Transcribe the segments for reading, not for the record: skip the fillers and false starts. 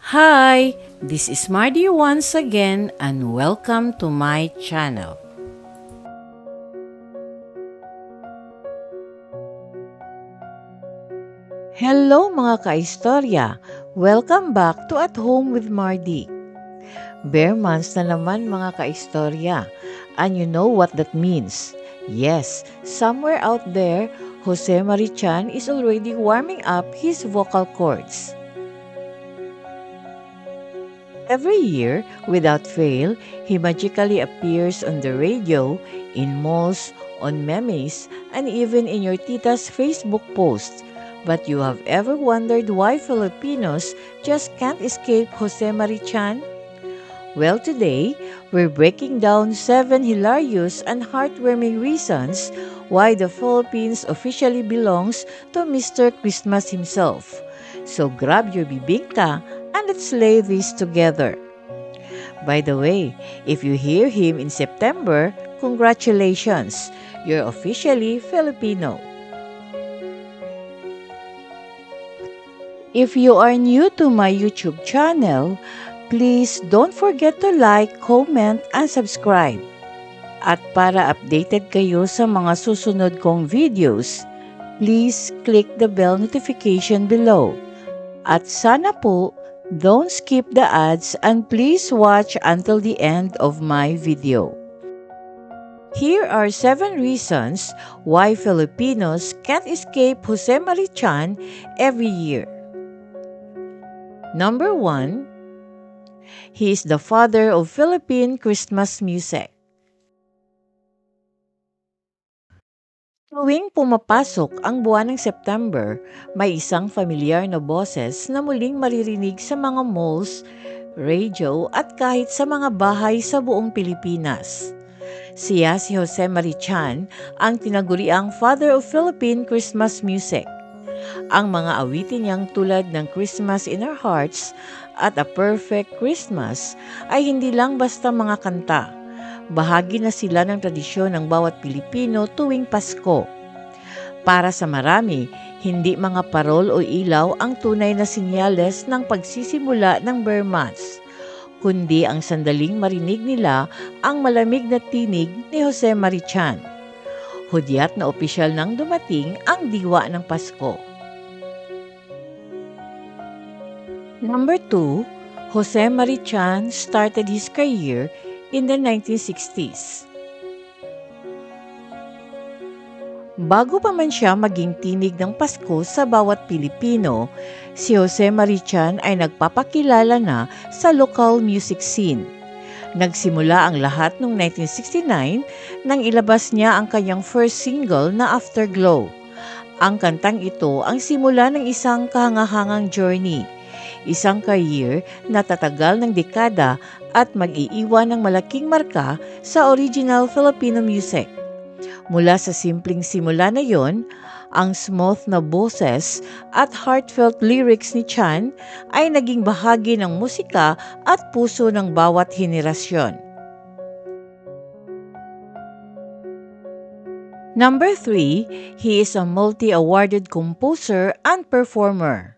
Hi, this is Mardy once again and welcome to my channel. Hello mga kaistorya! Welcome back to At Home with Mardy. Bare months na naman mga kaistorya, and you know what that means. Yes, somewhere out there, Jose Marichan is already warming up his vocal cords. Every year, without fail, he magically appears on the radio, in malls, on memes, and even in your tita's Facebook posts. But you have ever wondered why Filipinos just can't escape Jose Marichan? Well, today, we're breaking down 7 hilarious and heartwarming reasons why the Philippines officially belongs to Mr. Christmas himself. So grab your bibingka and let's slay this together. By the way, if you hear him in September, congratulations! You're officially Filipino. If you are new to my YouTube channel, please don't forget to like, comment, and subscribe. At para updated kayo sa mga susunod kong videos, please click the bell notification below. At sana po, don't skip the ads and please watch until the end of my video. Here are 7 reasons why Filipinos can't escape Jose Marichan every year. Number 1, he is the father of Philippine Christmas music. Tuwing pumapasok ang buwan ng September, may isang familiar na boses na muling maririnig sa mga malls, radio at kahit sa mga bahay sa buong Pilipinas. Siya si Jose Marichan, ang tinaguriang Father of Philippine Christmas Music. Ang mga awitin niyang tulad ng Christmas in Our Hearts at A Perfect Christmas ay hindi lang basta mga kanta. Bahagi na sila ng tradisyon ng bawat Pilipino tuwing Pasko. Para sa marami, hindi mga parol o ilaw ang tunay na sinyales ng pagsisimula ng bare months, kundi ang sandaling marinig nila ang malamig na tinig ni Jose Marichan. Hudyat na opisyal nang dumating ang diwa ng Pasko. Number 2, Jose Marichan started his career in the 1960s. Bago pa man siya maging tinig ng Pasko sa bawat Pilipino, si Jose Marichan ay nagpapakilala na sa local music scene. Nagsimula ang lahat noong 1969 nang ilabas niya ang kanyang first single na Afterglow. Ang kantang ito ang simula ng isang kahangahangang journey, isang career na tatagal ng dekada at mag-iiwan ng malaking marka sa original Filipino music. Mula sa simpleng simula na yon, ang smooth na boses at heartfelt lyrics ni Chan ay naging bahagi ng musika at puso ng bawat henerasyon. Number 3, he is a multi-awarded composer and performer.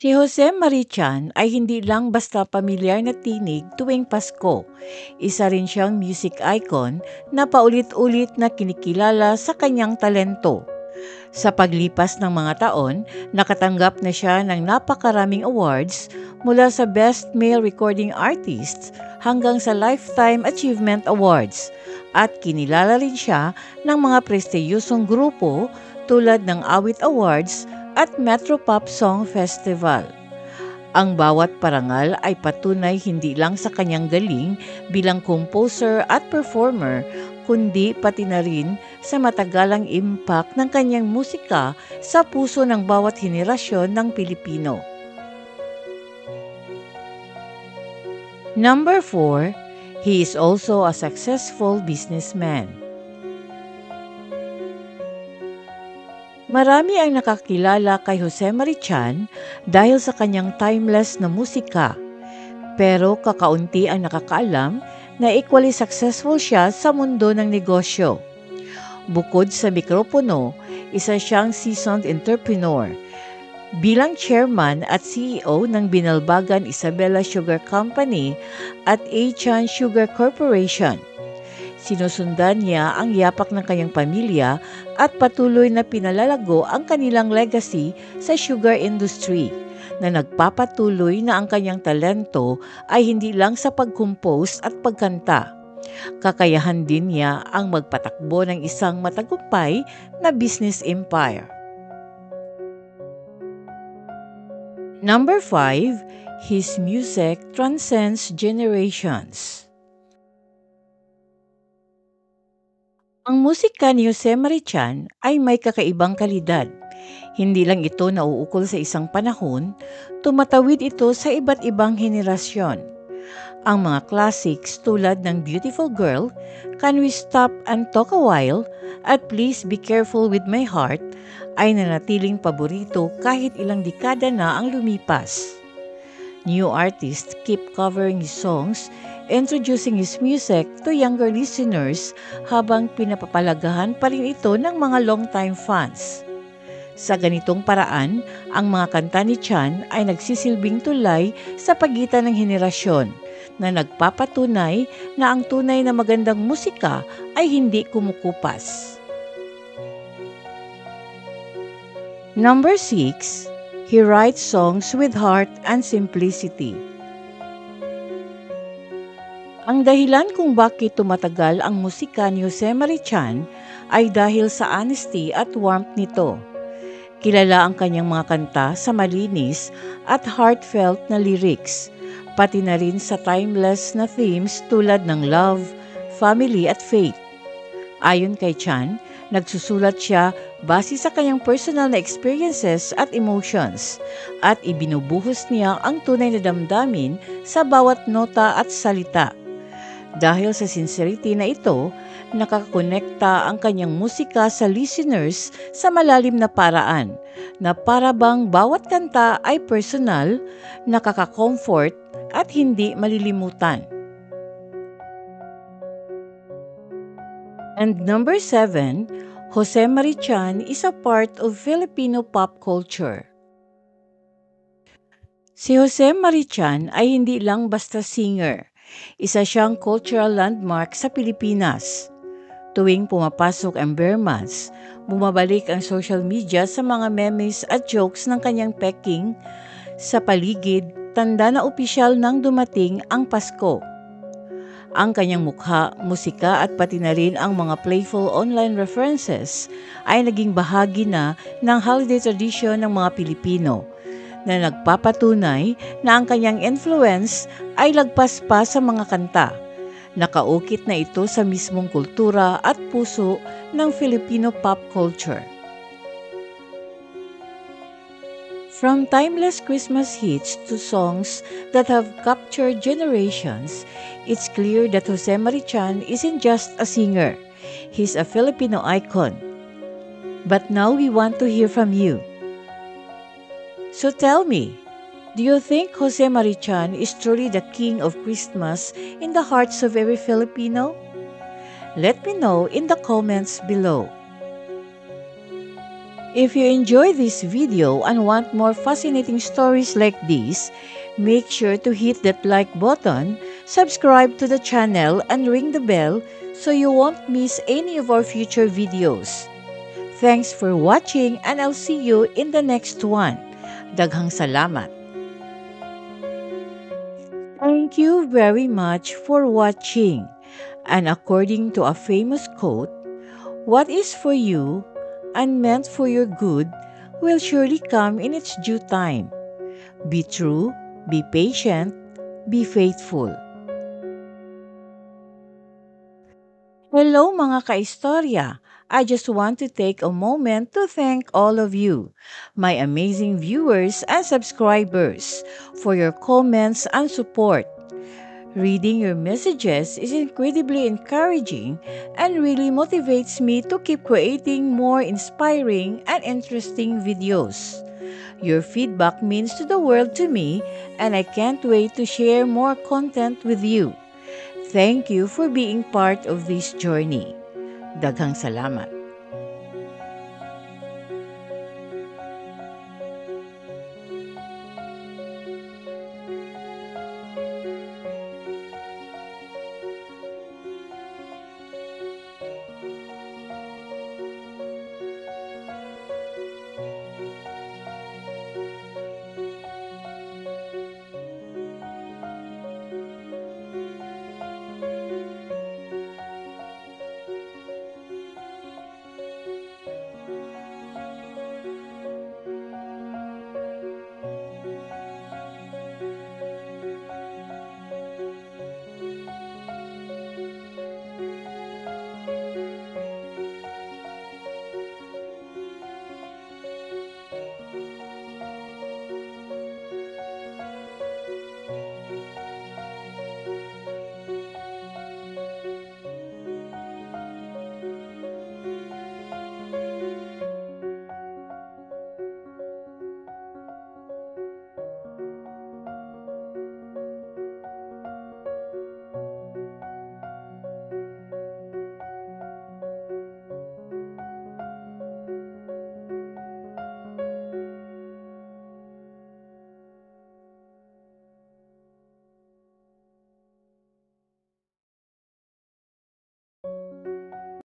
Si Jose Marichan ay hindi lang basta pamilyar na tinig tuwing Pasko. Isa rin siyang music icon na paulit-ulit na kinikilala sa kanyang talento. Sa paglipas ng mga taon, nakatanggap na siya ng napakaraming awards mula sa Best Male Recording Artist hanggang sa Lifetime Achievement Awards. At kinilala rin siya ng mga prestiyosong grupo tulad ng Awit Awards at Metro Pop Song Festival. Ang bawat parangal ay patunay hindi lang sa kanyang galing bilang composer at performer, kundi pati na rin sa matagalang impact ng kanyang musika sa puso ng bawat henerasyon ng Pilipino. Number 4, he is also a successful businessman. Marami ang nakakilala kay Jose Marichan dahil sa kanyang timeless na musika. Pero kakaunti ang nakakaalam na equally successful siya sa mundo ng negosyo. Bukod sa mikropono, isa siyang seasoned entrepreneur. Bilang chairman at CEO ng Binalbagan Isabela Sugar Company at A-Chan Sugar Corporation, sinusundan niya ang yapak ng kanyang pamilya at patuloy na pinalalago ang kanilang legacy sa sugar industry, na nagpapatuloy na ang kanyang talento ay hindi lang sa pag-compose at pagkanta. Kakayahan din niya ang magpatakbo ng isang matagumpay na business empire. Number 5, his music transcends generations. Ang musika ni Jose Marichan ay may kakaibang kalidad. Hindi lang ito nauukol sa isang panahon, tumatawid ito sa iba't ibang henerasyon. Ang mga classics tulad ng Beautiful Girl, Can We Stop and Talk a While, at Please Be Careful with My Heart ay nanatiling paborito kahit ilang dekada na ang lumipas. New artists keep covering his songs, introducing his music to younger listeners habang pinapapalagahan pa rin ito ng mga long-time fans. Sa ganitong paraan, ang mga kanta ni Chan ay nagsisilbing tulay sa pagitan ng henerasyon na nagpapatunay na ang tunay na magandang musika ay hindi kumukupas. Number 6, he writes songs with heart and simplicity. Ang dahilan kung bakit tumatagal ang musika ni Jose Marichan ay dahil sa honesty at warmth nito. Kilala ang kanyang mga kanta sa malinis at heartfelt na lyrics, pati na rin sa timeless na themes tulad ng love, family at faith. Ayon kay Chan, nagsusulat siya base sa kanyang personal na experiences at emotions at ibinubuhos niya ang tunay na damdamin sa bawat nota at salita. Dahil sa sincerity na ito, nakakonekta ang kanyang musika sa listeners sa malalim na paraan na para bang bawat kanta ay personal, nakaka-comfort at hindi malilimutan. And number 7, Jose Marichan is a part of Filipino pop culture. Si Jose Marichan ay hindi lang basta singer. Isa siyang cultural landmark sa Pilipinas. Tuwing pumapasok ang Bear Months, bumabalik ang social media sa mga memes at jokes ng kanyang peking sa paligid, tanda na opisyal nang dumating ang Pasko. Ang kanyang mukha, musika at pati na rin ang mga playful online references ay naging bahagi na ng holiday tradition ng mga Pilipino, na nagpapatunay na ang kanyang influence ay lagpas pa sa mga kanta. Nakaukit na ito sa mismong kultura at puso ng Filipino pop culture. From timeless Christmas hits to songs that have captured generations, it's clear that Jose Marichan isn't just a singer. He's a Filipino icon. But now we want to hear from you. So tell me, do you think Jose Marichan is truly the king of Christmas in the hearts of every Filipino? Let me know in the comments below. If you enjoy this video and want more fascinating stories like this, make sure to hit that like button, subscribe to the channel, and ring the bell so you won't miss any of our future videos. Thanks for watching and I'll see you in the next one. Daghang salamat. Thank you very much for watching. And according to a famous quote, what is for you and meant for your good will surely come in its due time. Be true, be patient, be faithful. Hello mga kaistorya! I just want to take a moment to thank all of you, my amazing viewers and subscribers, for your comments and support. Reading your messages is incredibly encouraging and really motivates me to keep creating more inspiring and interesting videos. Your feedback means to the world to me, and I can't wait to share more content with you. Thank you for being part of this journey. Daghang salamat.